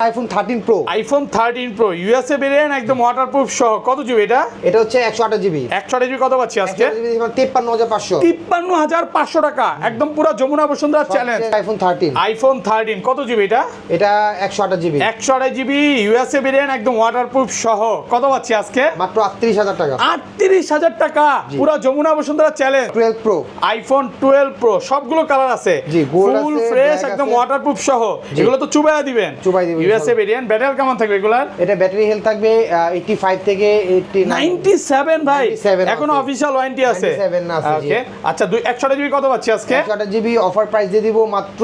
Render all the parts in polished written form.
IPhone 13 pro iPhone 13 pro USA variant একদম waterproof সহ কত জিবি এটা? এটা হচ্ছে 128 জিবি। 128 জিবি কত পাচ্ছি আজকে? 53500 53500 টাকা একদম পুরো Jamuna Bashundhara challenge. IPhone 13 iPhone 13 কত জিবি এটা? এটা 128 জিবি। 128 জিবি ইউএসএ ভেরিয়েন্ট একদম ওয়াটারপ্রুফ সহ কত পাচ্ছি আজকে? মাত্র 38000 টাকা। 38000 টাকা পুরো Jamuna Bashundhara challenge. 12 pro iPhone 12 pro সবগুলো কালার আছে, জি, গোল্ড ফুল আছে, ফ্রেশ ব্ল্যাক একদম আছে। ওয়াটারপ্রুফ সহ। এগুলো তো চুবাইয়া দিবেন। চুবাই দিবেন ইউএসএ ভেরিয়েন্ট ব্যাটারি কেমন থাকবে এগুলার? এটা ব্যাটারি হেলথ থাকবে 85 থেকে 97 ভাই 97 এখনো আছে। অফিশিয়াল ওয়ারেন্টি আছে। 97 আছে, জি। ওকে আচ্ছা 128 জিবি কত পাচ্ছি আজকে? 128 জিবি অফার প্রাইস দিয়ে দিব মাত্র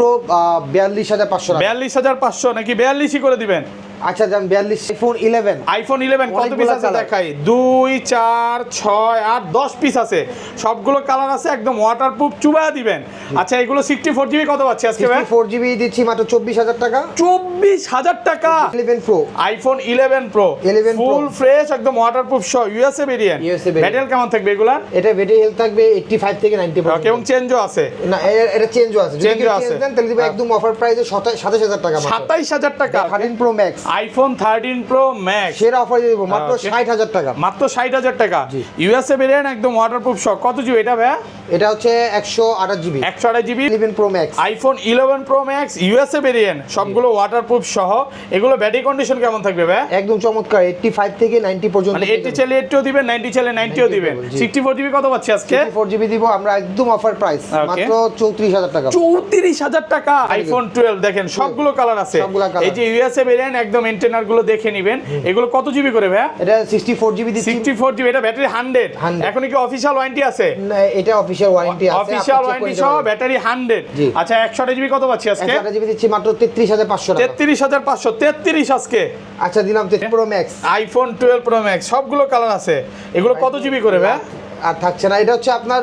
42500 টাকা। 42500 নাকি 42ই করে দিবেন? আচ্ছা যান 42। আইফোন 11 আইফোন 11 কত অনেকগুলো পিস আছে colour। দেখাই? 2 4 6 8 10 পিস আছে, সবগুলো কালার আছে, একদম ওয়াটারপ্রুফ চুবাইয়া দিবেন। আচ্ছা এগুলো 64 জিবি কত পাচ্ছি আজকে ভাই? 64 জিবি দিচ্ছি মাত্র 24000 টাকা। 24000 টাকা 11 pro iPhone 11 pro 11 Pro। Full fresh একদম ওয়াটারপ্রুফ সহ USA variant. USA variant। Battery কেমন থাকবে এগুলা? এটা ব্যাটারি হেলথ থাকবে 85 থেকে 90 ওকে পর্যন্ত। এবং চেঞ্জও আছে। না এটা চেঞ্জও আছে, যদি Change কেউ ও আছে। চেঞ্জ দেন তাহলে দিব একদম অফার প্রাইসে 27000 টাকা মাত্র। 27000 টাকা 13 pro max iPhone 13 pro max সেরা অফার দিয়ে দিব মাত্র Okay। 60000 টাকা। মাত্র 60000 টাকা জি। ইউএসএ ভেরিয়েন্ট একদম ওয়াটারপ্রুফ সহ কত জিবি এটা ভাই? এটা হচ্ছে 128 GB. 128 GB 11 pro max iPhone 11 pro max USA variant সবগুলো ওয়াটারপ্রুফ সহ। এগুলো ব্যাটারি কন্ডিশন কেমন থাকবে ভাই? একদম চমৎকার 85 থেকে 90 পর্যন্ত। মানে 80 চাইলে 80ও দিবেন, 90 চাইলে 90ও দিবেন। জি। 64 জিবি কত পাচ্ছি আজকে? 64 জিবি দিব আমরা একদম অফার প্রাইস Okay। মাত্র 34000 টাকা। 34000 টাকা আইফোন 12 দেখেন সবগুলো কালার আছে। সবগুলো colour। এই যে ইউএসএ ভেরিয়েন্ট একদম এন্টেনার গুলো দেখে নেবেন। এগুলো কত জিবি করে ভাই? এটা 64 জিবি দিচ্ছি। 64 জিবি এটা ব্যাটারি 100 100 এখন কি অফিশিয়াল ওয়ারেন্টি আছে? না, এটা অফিশিয়াল ওয়ারেন্টি আছে। অফিশিয়াল ওয়ারেন্টি সহ ব্যাটারি 100। জি। আচ্ছা 128 জিবি কত পাচ্ছি আজকে? 128 জিবি দিচ্ছি মাত্র 33500 টাকা। 33500 33 আজকে। আচ্ছা দিলাম 13 pro max. IPhone 12 pro max সবগুলো কালার আছে। এগুলো কত জিবি করে ভাই? আর থাকছে না, এটা হচ্ছে আপনার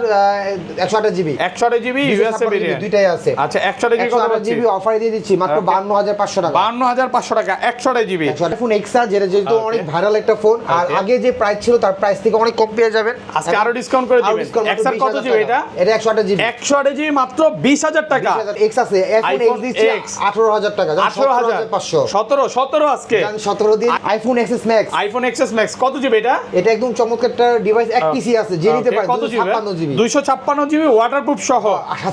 128 জিবি। 128 জিবি ইউএসএ ভেরিয়েন্ট দুইটাই আছে। আচ্ছা 128 জিবি কত 128 পাচ্ছি? জিবি অফার দিয়ে দিচ্ছি মাত্র Okay। 52500 টাকা। 52500 টাকা 128 জিবি। আইফোন এক্সআর যেহেতু Okay। অনেক ভাইরাল একটা ফোন, আর Okay। আগে যে প্রাইস ছিল তার প্রাইস থেকে অনেক কম পেয়ে যাবেন। আজকে আরো ডিসকাউন্ট করে দিবেন। এক্সআর কত জিবি এটা? এটা 128 জিবি। 128 জিবি মাত্র 20000 টাকা। এক্স আছে, আইফোন iPhone এক্স দিচ্ছি X 18000 টাকা। 18500 17 আজকে। 17 দিন iPhone XS max. IPhone XS max কত জিবি এটা? এটা একদম চমৎকার একটা ডিভাইস, এক পিসি আছে, যে নিতে Okay, পারে কত জিবি? 256 জিবি। 256 জিবি ওয়াটারপ্রুফ সহ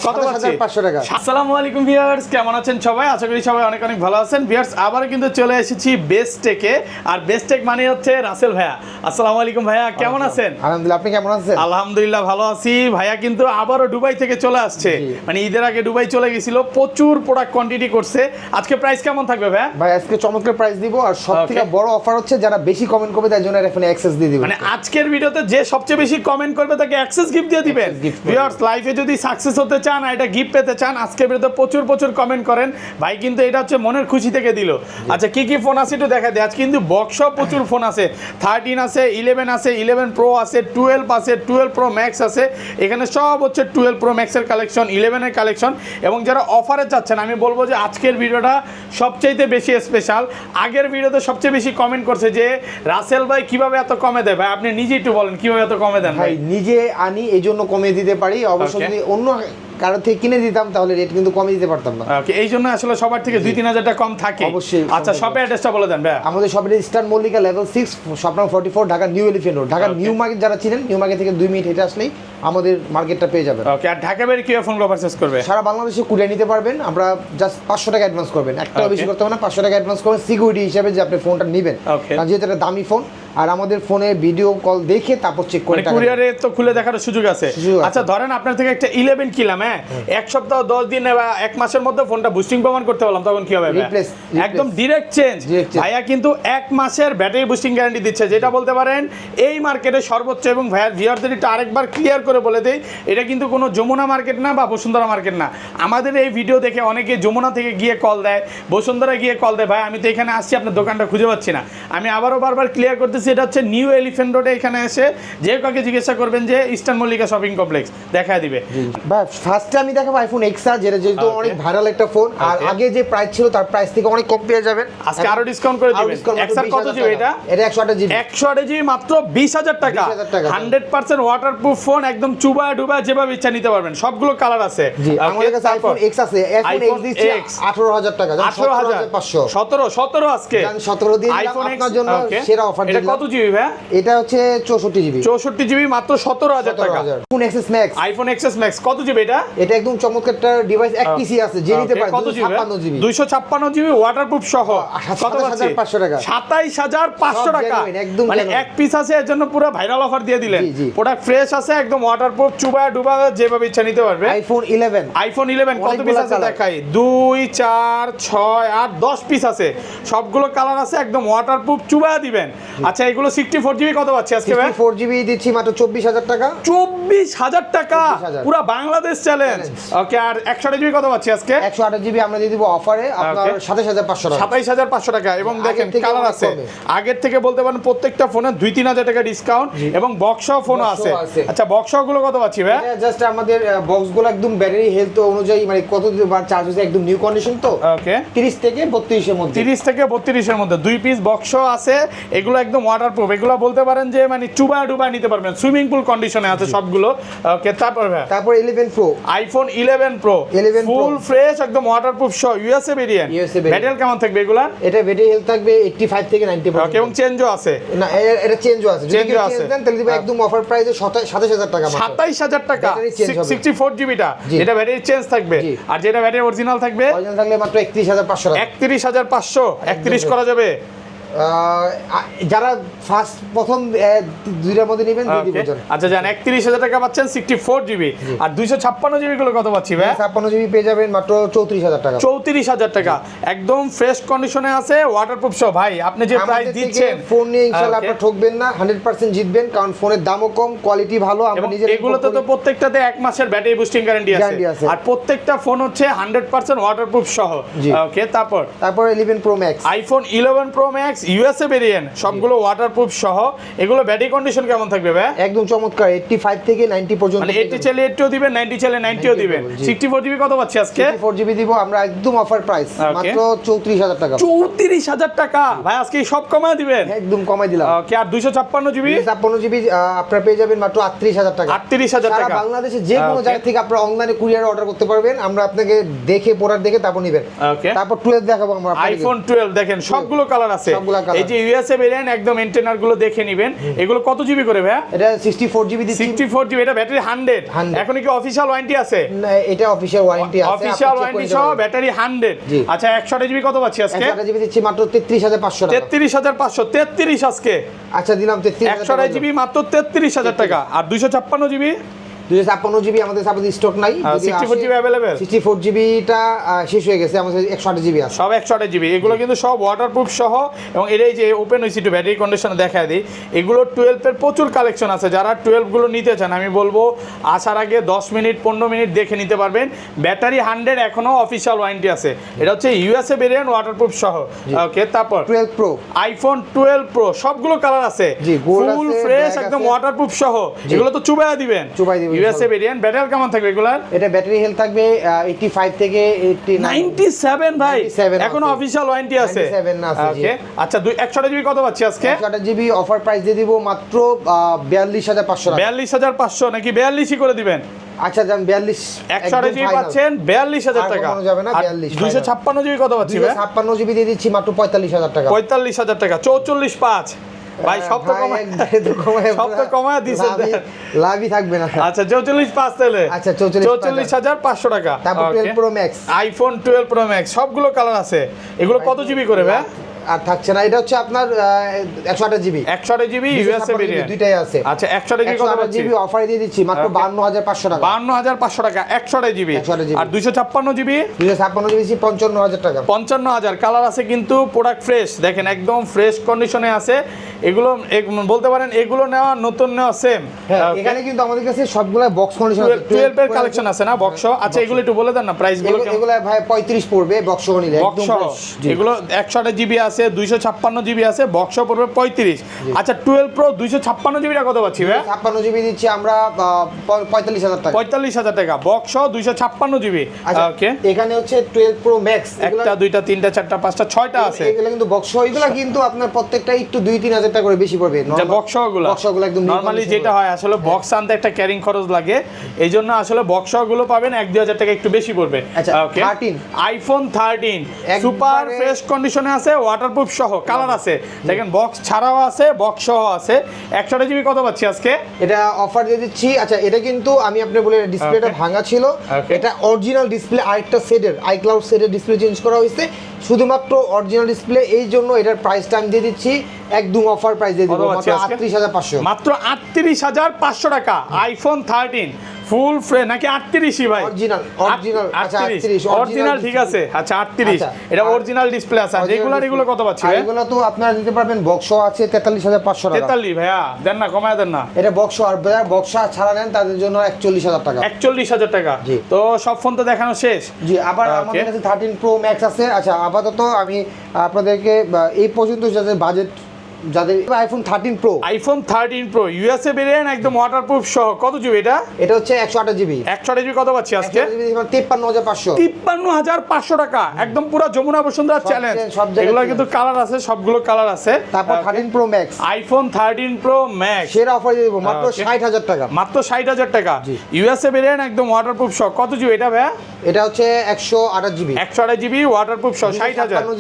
কত পাচ্ছি? 27500 টাকা। আসসালামু আলাইকুম ভিউয়ার্স, কেমন আছেন সবাই? আশা করি সবাই অনেক অনেক ভালো আছেন। ভিউয়ার্স আবারও কিন্তু চলে এসেছি বেস্ট টেকে, আর বেস্ট টেক মানে হচ্ছে রাসেল ভাইয়া। আসসালামু আলাইকুম ভাইয়া, কেমন আছেন? আলহামদুলিল্লাহ, আপনি কেমন আছেন? আলহামদুলিল্লাহ ভালো আছি। ভাইয়া কিন্তু আবারও দুবাই থেকে চলে আসছে, জি। মানে ঈদের আগে দুবাই চলে গেছিল, প্রচুর প্রোডাক্ট কোয়ান্টিটি করছে। আজকে প্রাইস কেমন থাকবে ভাইয়া? ভাই আজকে চমৎকার প্রাইস দিব, আর সবথেকে Okay। বড় অফার হচ্ছে যারা বেশি কমেন্ট করবে তার জন্য এখানে অ্যাক্সেস দিয়ে দিব। মানে আজকের ভিডিওতে যে সবচেয়ে বেশি কমেন্ট করবে তাকে অ্যাক্সেস গিফট দিয়ে দিবেন। Access gift করে ভিউয়ার্স লাইফে যদি সাকসেস হতে চান আর এটা গিফট পেতে চান, আজকের ভিডিওতে প্রচুর প্রচুর কমেন্ট করেন। ভাই কিন্তু এটা হচ্ছে মনের খুশি থেকে দিল। আচ্ছা কি কি ফোন আছে একটু দেখা দেয়। আজ কিন্তু বক্সও প্রচুর ফোন আছে, 13 আছে, 11 আছে, 11 প্রো আছে, 12 আছে, 12 প্রো ম্যাক্স আছে। এখানে সব হচ্ছে 12 প্রো ম্যাক্সের কালেকশন, 11 এর কালেকশন। এবং যারা অফারে চাচ্ছেন, আমি বলবো যে আজকের ভিডিওটা সবচাইতে বেশি স্পেশাল। আগের ভিডিওতে সবচেয়ে বেশি কমেন্ট করছে যে রাসেল ভাই কিভাবে এত কমে দেয়। ভাই আপনি নিজে একটু বলেন কিভাবে এত কমে দেন? ভাই নিজে আনি এই জন্য কমিয়ে দিতে পারি, অবশ্য Okay। যদি অন্য কারো থেকে কিনে দিতাম তাহলে রেট কিন্তু কমিয়ে দিতে পারতাম না। ওকে, এই জন্য আসলে সবার থেকে 2-3000 টাকা কম থাকে। অবশ্যই। আচ্ছা শপের অ্যাড্রেসটা বলে দেন ভাই। আমাদের শপের eastern Mallika level 6 shop number 44 Dhaka new elephant road. Dhaka Okay। New market যারা চিনেন, নিউ মার্কেট থেকে 2 মিনিট হেঁটে আসলেই আমাদের মার্কেটটা পেয়ে যাবেন। ওকে, আর ঢাকা বাইরে কিভাবে ফোনগুলো পারচেজ করবে? সারা বাংলাদেশে কুরিয়ার নিতে পারবেন। আমরা জাস্ট 500 টাকা অ্যাডভান্স করবেন, একটাও Okay। বেশি করতে হবে না, 500 টাকা অ্যাডভান্স করবেন সিকিউরিটি হিসেবে যে আপনি ফোনটা নেবেন। Okay। কারণ যেহেতু এটা দামি ফোন, আর আমাদের ফোনে ভিডিও কল দেখে তারপর চেক করে মানে টাকা কুরিয়ারে তো খুলে দেখার সুযোগ আছে। সুযোগ আছে। আচ্ছা ধরেন আপনার থেকে একটা 11 কিলাম, হ্যাঁ, এক সপ্তাহ 10 দিন বা এক মাসের মধ্যে ফোনটা বুস্টিং প্রমাণ করতে বললাম, তখন কি হবে? Replace। একদম ডিরেক্ট চেঞ্জ। Direct change। ভাইয়া কিন্তু এক মাসের ব্যাটারি বুস্টিং গ্যারান্টি দিচ্ছে, যেটা বলতে পারেন এই মার্কেটে সর্বোচ্চ। এবং ভাইয়ার ভিউয়ারদের একটু আরেকবার ক্লিয়ার করে বলে দেই, এটা কিন্তু কোনো যমুনা মার্কেট না বা বসুন্ধরা মার্কেট না। আমাদের এই ভিডিও দেখে অনেকে যমুনা থেকে গিয়ে কল দেয়, বসুন্ধরা গিয়ে কল দেয়, ভাই আমি তো এখানে আসছি আপনার দোকানটা খুঁজে পাচ্ছি না। আমি আবারও বারবার ক্লিয়ার করতেছি, করতেছি এটা হচ্ছে নিউ এলিফ্যান্ট রোডে, এখানে এসে যে কাউকে জিজ্ঞাসা করবেন যে ইস্টার্ন মল্লিকা শপিং কমপ্লেক্স দেখায় দিবে। ভাই ফার্স্টে আমি দেখাবো আইফোন এক্সআর, যেহেতু অনেক ভাইরাল একটা ফোন, আর আগে যে প্রাইস ছিল তার প্রাইস থেকে অনেক কম পেয়ে যাবেন। আজকে আরো ডিসকাউন্ট করে দিবেন। এক্সআর কত জিবি এটা? এটা 128 জিবি। 128 জিবি মাত্র 20,000 টাকা। 100% ওয়াটারপ্রুফ ফোন, একদম চুবা ডুবা যেভাবে ইচ্ছা নিতে পারবেন। সবগুলো কালার আছে। জি, আমাদের কাছে আইফোন এক্স আছে। আইফোন এক্স দিচ্ছি 18,000 টাকা। 18,500 17 আজকে 17 দিয়ে দিলাম আপনার জন্য সেরা অফার দিলাম। এটা কত জিবি ভাই? এটা হচ্ছে 64 জিবি। 64 জিবি মাত্র 17,000 টাকা। IPhone XS max. IPhone XS max কত জিবি এটা? এটা একদম চমৎকার একটা ডিভাইস, এক পিসি আছে, যে নিতে পারে। কত জিবি? 256 জিবি। 256 জিবি ওয়াটারপ্রুফ সহ কত পাচ্ছি? 27,500 টাকা। 27,500 টাকা। একদম মানে এক পিস আছে, এর জন্য পুরো ভাইরাল অফার দিয়ে দিলেন। প্রোডাক্ট ফ্রেশ আছে, একদম ওয়াটারপ্রুফ, চুবা ডুবা যেভাবে ইচ্ছা নিতে পারবে। আইফোন 11। আইফোন 11 কত পিস আছে দেখাই? 2 4 6 8 10 পিস আছে। সবগুলো কালার আছে, একদম ওয়াটারপ্রুফ, চুবা দিবেন। আচ্ছা, এগুলো 64 জিবি কত পাচ্ছি আজকে ভাই? 64 জিবি দিচ্ছি মাত্র 24,000 টাকা। 24,000 টাকা, পুরো বাংলাদেশ চ্যালেঞ্জ। ওকে, আর 128 জিবি কত পাচ্ছি আজকে? 128 জিবি আমরা দিয়ে দিব অফারে আপনার 27,500 টাকা। 27,500 টাকা। এবং দেখেন কালার আছে, আগের থেকে বলতে পারেন প্রত্যেকটা ফোনে 2-3 হাজার টাকা ডিসকাউন্ট, এবং বক্সও ফোনও আছে। আচ্ছা, বক্সও গুলো কত পাচ্ছি ভাই? এটা জাস্ট আমাদের বক্সগুলো একদম ব্যাটারি হেলথ অনুযায়ী, মানে কত বার চার্জ হচ্ছে, একদম নিউ কন্ডিশন তো। ওকে, 30 থেকে 32 এর মধ্যে। 30 থেকে 32 এর মধ্যে 2 পিস বক্সও আছে। এগুলো একদম ওয়াটারপ্রুফ, এগুলো বলতে পারেন যে মানে চুবা ডুবা নিতে পারবেন, সুইমিং পুল কন্ডিশনে আছে সবগুলো। ওকে, তারপর ভাই তারপর 11 pro. IPhone 11 pro full fresh, একদম ওয়াটারপ্রুফ সহ ইউএসএ ভেরিয়েন্ট। ব্যাটারি কেমন থাকবে এগুলা? এটা ব্যাটারি হেলথ থাকবে 85 থেকে 90%। ওকে, এবং চেঞ্জও আছে। না, এটা চেঞ্জও আছে। যদি চেঞ্জ দেন তাহলে দিবে একদম অফার প্রাইসে 27,000 টাকা। 27,000 টাকা 64 জিবিটা, এটা ব্যাটারি চেঞ্জ থাকবে। আর যেটা ব্যাটারি অরিজিনাল থাকবে, অরিজিনাল থাকলে মাত্র 31,500 টাকা। 31,500। 31 করা যাবে? যারা ফার্স্ট প্রথম দুইটার মধ্যে নেবেন দিয়ে দিব। আচ্ছা, জান 31,000 টাকা পাচ্ছেন 64 জিবি। আর 256 জিবি গুলো কত পাচ্ছি ভাই? 56 জিবি পেয়ে যাবেন মাত্র 34,000 টাকা। 34,000 টাকা, একদম ফ্রেশ কন্ডিশনে আছে, ওয়াটারপ্রুফ সহ। ভাই আপনি যে প্রাইস দিচ্ছেন, ফোন নিয়ে ইনশাআল্লাহ আপনি ঠকবেন না, 100% জিতবেন, কারণ ফোনের দামও কম, কোয়ালিটি ভালো। আমরা নিজেরা এগুলোতে তো প্রত্যেকটাতে 1 মাসের ব্যাটারি বুস্টিং গ্যারান্টি আছে, আর প্রত্যেকটা ফোন হচ্ছে 100% ওয়াটারপ্রুফ সহ। ওকে, তারপর 11 pro max. IPhone 11 pro max USA variant, সবগুলো ওয়াটারপ্রুফ সহ। এগুলো ব্যাটারি কন্ডিশন কেমন থাকবে ভাই? একদম চমৎকার, 85 থেকে 90 পর্যন্ত। মানে 80 চাইলে 80ও দিবেন, 90 চাইলে 90ও দিবেন। 64 জিবি কত পাচ্ছি আজকে? 64 জিবি দিব আমরা একদম অফার প্রাইস মাত্র 34,000 টাকা। 34,000 টাকা ভাই, আজকে সব কমায় দিবেন? একদম কমাই দিলাম। ওকে, আর 256 জিবি? 256 জিবি আপনারা পেয়ে যাবেন মাত্র 38,000 টাকা। 38,000 টাকা। সারা বাংলাদেশে যে কোনো জায়গা থেকে আপনারা অনলাইনে কুরিয়ারে অর্ডার করতে পারবেন, আমরা আপনাকে দেখে প্রোডাক্ট দেখে তারপর নেবেন। ওকে, তারপর 12 দেখাবো আমরা। আইফোন 12 দেখেন, সবগুলো কালার আছে। এই যে ইউএসএ ভেরিয়েন্ট, একদম এন্টেনার গুলো দেখে নেবেন। এগুলো কত জিবি করে ভাই? এটা 64 জিবি দিচ্ছি। 64 জিবি, এটা ব্যাটারি 100। এখন কি অফিশিয়াল ওয়ারেন্টি আছে? না, এটা অফিশিয়াল ওয়ারেন্টি আছে। অফিশিয়াল ওয়ারেন্টি সহ ব্যাটারি 100। আচ্ছা, 128 জিবি কত পাচ্ছি আজকে? 128 জিবি দিচ্ছি মাত্র 33,500 টাকা। 33,500। 33 আজকে। আচ্ছা, দিলাম 33,000 টাকা। 128 জিবি মাত্র 33,000 টাকা। আর 256 জিবি? 256 জিবি আমাদের সাথে স্টক নাই। 64 জিবি अवेलेबल। 64 জিবিটা শেষ হয়ে গেছে, আমাদের 128 জিবি আছে। সব 128 জিবি। এগুলো কিন্তু সব ওয়াটারপ্রুফ সহ, এবং এটাই যে ওপেন হইছে একটু ব্যাটারি কন্ডিশন দেখায় দিই। এগুলো 12 এর প্রচুর কালেকশন আছে। যারা 12 গুলো নিতে চান, আমি বলবো আসার আগে 10 মিনিট 15 মিনিট দেখে নিতে পারবেন। ব্যাটারি 100, এখনো অফিশিয়াল ওয়ারেন্টি আছে। এটা হচ্ছে ইউএসএ ভেরিয়েন্ট, ওয়াটারপ্রুফ সহ। ওকে, তারপর 12 প্রো। আইফোন 12 প্রো সবগুলো কালার আছে, ফুল ফ্রেশ, একদম ওয়াটারপ্রুফ সহ। এগুলো তো চুবাইয়া দিবেন। USA variant. ব্যাটারি কেমন থাকবে এগুলার? এটা ব্যাটারি হেলথ থাকবে 85 থেকে 97 ভাই, এখনো অফিশিয়াল ওয়ারেন্টি আছে। ওকে, আচ্ছা 128 জিবি কত পাচ্ছি আজকে? 128 জিবি অফার প্রাইস দিয়ে দিব মাত্র 42,500 টাকা। 42,500 নাকি 42ই করে দিবেন? আচ্ছা, যান 42। 128 জিবি পাচ্ছেন 42,000 টাকা। আর যাবে না 42। 256 জিবি কত পাচ্ছি ভাই? 256 জিবি দিয়ে দিচ্ছি মাত্র 45,000 টাকা। 45,000 টাকা। 44,500 ভাই, সব তো কমায় দিছেন, লাভই থাকবে না। আচ্ছা, 44,500 তাহলে। আচ্ছা, 44,500 টাকা। তারপর 12 pro max. IPhone 12 pro max সবগুলো কালার আছে। এগুলো কত জিবি করে ভাই? আর থাকছে না, এটা হচ্ছে আপনার 128 জিবি। 128 জিবি ইউএসএ ভেরিয়েন্ট, দুইটাই আছে। আচ্ছা, 128 জিবি কত পাচ্ছি? জিবি অফারে দিয়ে দিচ্ছি মাত্র 52,500 টাকা। 52,500 টাকা 128 জিবি। আর 256 জিবি? 256 জিবি 55,000 টাকা। 55,000 কালার আছে, কিন্তু প্রোডাক্ট ফ্রেশ। দেখেন একদম ফ্রেশ কন্ডিশনে আছে। এগুলো বলতে পারেন এগুলো নেওয়া নতুন নেওয়া সেম। হ্যাঁ, এখানে কিন্তু আমাদের কাছে সবগুলা বক্স কন্ডিশন আছে, 12 এর কালেকশন আছে না বক্স? আচ্ছা এগুলো একটু বলে দেন না প্রাইস গুলো কেমন? এগুলা ভাই 35 পড়বে বক্স সহ নিলে, একদম বক্স fresh। জি। এগুলো 128 জিবি আছে, 256 জিবি আছে, বক্স পড়বে 35। আচ্ছা 12 প্রো 256 জিবিটা কত পাচ্ছি ভাই? 56 জিবি দিচ্ছি আমরা 45,000 টাকা। 45,000 টাকা বক্স 256 জিবি। আচ্ছা ওকে, এখানে হচ্ছে 12 প্রো ম্যাক্স, একটা দুইটা তিনটা চারটা পাঁচটা ছয়টা আছে। এগুলো কিন্তু বক্স সহ, এগুলো কিন্তু আপনার প্রত্যেকটা একটু 2-3 হাজার টাকা করে বেশি পড়বে। যে বক্সগুলো বক্সগুলো একদম নরমালি যেটা হয় আসলে বক্স আনতে একটা ক্যারিং খরচ লাগে, এই জন্য আসলে বক্সগুলো পাবেন 1-2 হাজার টাকা একটু বেশি পড়বে। আচ্ছা, ওকে 13 আইফোন 13 একবারে- সুপার ফ্রেশ কন্ডিশনে আছে, ওয়াটারপ্রুফ সহ কালার আছে, দেখেন বক্স ছাড়াও আছে, বক্স সহ আছে। 128 জিবি কত পাচ্ছি আজকে? এটা অফার দিয়ে দিচ্ছি। আচ্ছা এটা কিন্তু আমি আপনি বলে ডিসপ্লেটা Okay. ভাঙা ছিল, Okay. এটা অরিজিনাল ডিসপ্লে, আরেকটা সেটের আইক্লাউড সেটের ডিসপ্লে চেঞ্জ করা হয়েছে, শুধুমাত্র অরিজিনাল ডিসপ্লে, এই জন্য এটার প্রাইসটা আমি দিয়ে দিচ্ছি একদম অফার প্রাইস দিয়ে দিব, কত পাচ্ছি মাত্র আজকে? 38,500। মাত্র 38,500 টাকা আইফোন 13 ফুল ফ্রেশ নাকি 38ই ভাই? অরিজিনাল আচ্ছা 38 অরিজিনাল ঠিক আছে। আচ্ছা 38 আচ্ছা, এটা আর- অরিজিনাল ডিসপ্লে আছে। রেগুলার এগুলো কত পাচ্ছি ভাই? এগুলো তো আপনারা দিতে পারবেন বক্স আছে 43,500 টাকা। 43 ভাইয়া দেন না, কমায় দেন না। এটা বক্স আর বক্স ছাড়া নেন তাদের জন্য 41,000 টাকা। 41,000 টাকা। জি। তো সব ফোন তো দেখানো শেষ। জি, আবার Okay. আমাদের কাছে 13 প্রো ম্যাক্স আছে। আচ্ছা আপাতত আমি আপনাদেরকে এই পর্যন্ত যাদের বাজেট, যাদের iPhone 13 pro, iPhone 13 pro USA variant একদম ওয়াটারপ্রুফ সহ কত জিবি এটা? এটা হচ্ছে 128 জিবি। 128 জিবি কত পাচ্ছি আজকে? 53,500। 53,500 টাকা একদম পুরো যমুনা বসুন্ধরা চ্যালেঞ্জ। সব জায়গায় এগুলো চ্যালেঞ্জ। কিন্তু কালার আছে, সবগুলো কালার আছে। তারপর 13 pro max iPhone 13 pro max সেরা অফার দিয়ে দেবো মাত্র Okay. 60,000 টাকা। মাত্র 60,000 টাকা। জি। ইউএসএ ভেরিয়েন্ট একদম ওয়াটারপ্রুফ সহ কত জিবি এটা ভাইয়া? এটা হচ্ছে 128 জিবি। 128 জিবি ওয়াটারপ্রুফ সহ 60,000।